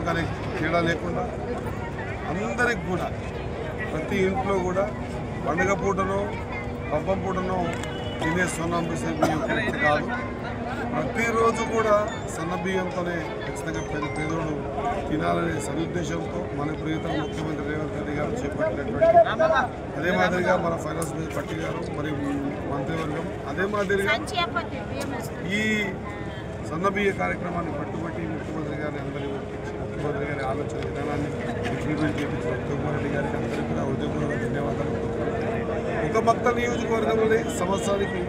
వర్గం అనే తేడా లేకుండా అందరికి కూడా ప్రతి ఇంట్లో కూడా పండుగ పూటనో పబ్బం పూటనో తినే సన్నబియ్యం కరెక్ట్ కాదు. ప్రతిరోజు కూడా సన్నబియ్యంతోనే ఖచ్చితంగా పేదోడు తినాలనే సదుద్దేశంతో మన ప్రియతమ ముఖ్యమంత్రి రేవంత్ రెడ్డి గారు చేపట్టినటువంటి అదే మాదిరిగా మన ఫైనాన్స్ మినిస్టర్ పట్టి గారు మరియు మంత్రివర్గం అదే మాదిరిగా ఈ సన్నబియ్య కార్యక్రమాన్ని పట్టుబట్టి ముఖ్యమంత్రి గారిని అందరినీ ఒప్పించి ముఖ్యమంత్రి గారి ఆలోచన విధానాన్ని ఇంప్లిమెంట్ చేయించిన ఉత్తమ్ రెడ్డి గారికి అందరికీ కూడా హృదయపూర్వక ధన్యవాదాలు. ఒక మక్తల్ నియోజకవర్గంలోనే సంవత్సరానికి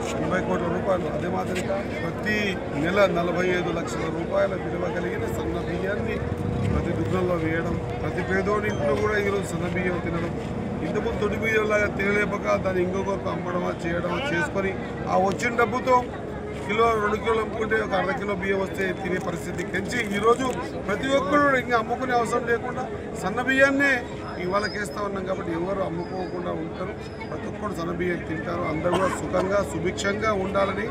80 కోట్ల రూపాయలు అదే మాదిరిగా ప్రతి నెల 45 లక్షల రూపాయల విలువ కలిగిన సన్న బియ్యాన్ని ప్రతి దుకాణంలో వేయడం, ప్రతి పేదోడి ఇంట్లో కూడా ఈరోజు సన్న బియ్యం తినడం, ఇంతకుముందు తొడి బియ్యంలాగా తినలేపక దాన్ని ఇంకొకరికి అమ్మడమా చేయడమా చేసుకొని ఆ వచ్చిన డబ్బుతో కిలో 2 కిలోలు అమ్ముకుంటే ఒక అర్ధ కిలో బియ్యం వస్తే తినే పరిస్థితి పెంచి ఈరోజు ప్రతి ఒక్కరు ఇంకా అమ్ముకునే అవసరం లేకుండా సన్న బియ్యాన్నే ఇవాళకి వేస్తూ ఉన్నాం కాబట్టి ఎవరు అమ్ముకోకుండా ఉంటారు. ప్రతి ఒక్కరు సన్న బియ్యం తింటారు. అందరూ కూడా సుఖంగా సుభిక్షంగా ఉండాలని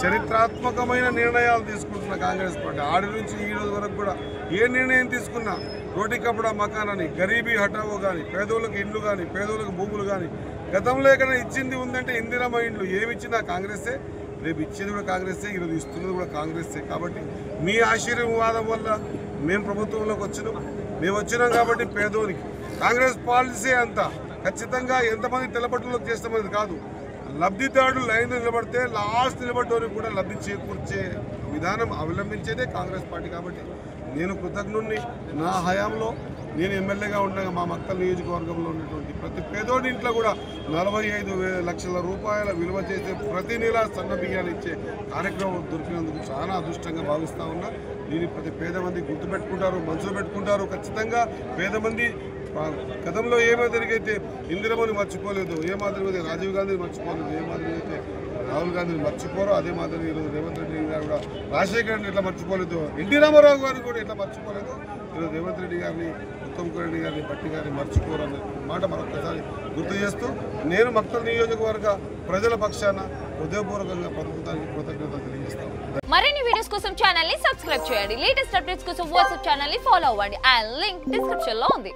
చరిత్రాత్మకమైన నిర్ణయాలు తీసుకుంటున్న కాంగ్రెస్ పార్టీ ఆడి నుంచి ఈ రోజు వరకు కూడా ఏ నిర్ణయం తీసుకున్నా రోటీ కపడా మకాన్ అని గరీబీ హఠావో కానీ పేదోళ్ళకి ఇండ్లు కానీ పేదోళ్ళకి భూములు కానీ గతంలో ఎక్కడ ఇచ్చింది ఉందంటే ఇందిరమ్మ ఇండ్లు ఏమి ఇచ్చినా కాంగ్రెసే, రేపు ఇచ్చేది కూడా కాంగ్రెసే, ఈరోజు ఇస్తున్నది కూడా కాంగ్రెసే. కాబట్టి మీ ఆశీర్వాదం వల్ల మేము ప్రభుత్వంలోకి వచ్చినాం. మేము వచ్చినాం కాబట్టి పేదోనికి కాంగ్రెస్ పాలసీ అంతా ఖచ్చితంగా ఎంతమంది తెల్లబట్టలోకి చేస్తామనేది కాదు. లబ్ధిదారుడు లైన్ నిలబడితే లాస్ట్ నిలబడ్డోరికి కూడా లబ్ధి చేకూర్చే విధానం అవలంబించేదే కాంగ్రెస్ పార్టీ. కాబట్టి నేను కృతజ్ఞుడిని. నా హయాంలో నేను ఎమ్మెల్యేగా ఉండగా మా మక్తల్ నియోజకవర్గంలో ఉన్నటువంటి ప్రతి పేదోడి ఇంట్లో కూడా 45 లక్షల రూపాయల విలువ చేసే ప్రతి నెల సన్న బియ్యాలు ఇచ్చే కార్యక్రమం దొరికినందుకు చాలా అదృష్టంగా భావిస్తూ ఉన్నా. దీన్ని ప్రతి పేద మంది గుర్తుపెట్టుకుంటారు, మనసులో పెట్టుకుంటారు. ఖచ్చితంగా పేద మంది గతంలో ఏ మాదిరిగైతే ఇందిరమ్మని మర్చిపోలేదు, ఏ మాదిరిగా రాజీవ్ గాంధీని మర్చిపోలేదు, ఏ మాదిరిగైతే రాహుల్ గాంధీని మర్చిపోరో అదే మాదిరి ఈరోజు రేవంత్ రెడ్డి గారు కూడా రాజశేఖర రెడ్డిని ఎట్లా మర్చిపోలేదు, ఎన్టీ రామారావు గారిని కూడా ఎట్లా మర్చిపోలేదు, ఈరోజు రేవంత్ రెడ్డి గారిని ఉత్తమ్ రెడ్డి గారిని పట్టి గారిని మర్చిపోరు అనే మాట మరొకసారి గుర్తు చేస్తూ నేను మక్తల్ నియోజకవర్గ ప్రజల పక్షాన హృదయపూర్వకంగా ప్రభుత్వానికి కృతజ్ఞతలు తెలియజేస్తాను. మరిన్ని వీడియోస్ కోసం ఛానల్ ని సబ్స్క్రైబ్ చేయండి. లేటెస్ట్ అప్డేట్స్ కోసం వాట్సాప్ ఛానల్ ని ఫాలో అవ్వండి. ఆ లింక్ డిస్క్రిప్షన్ లో ఉంది.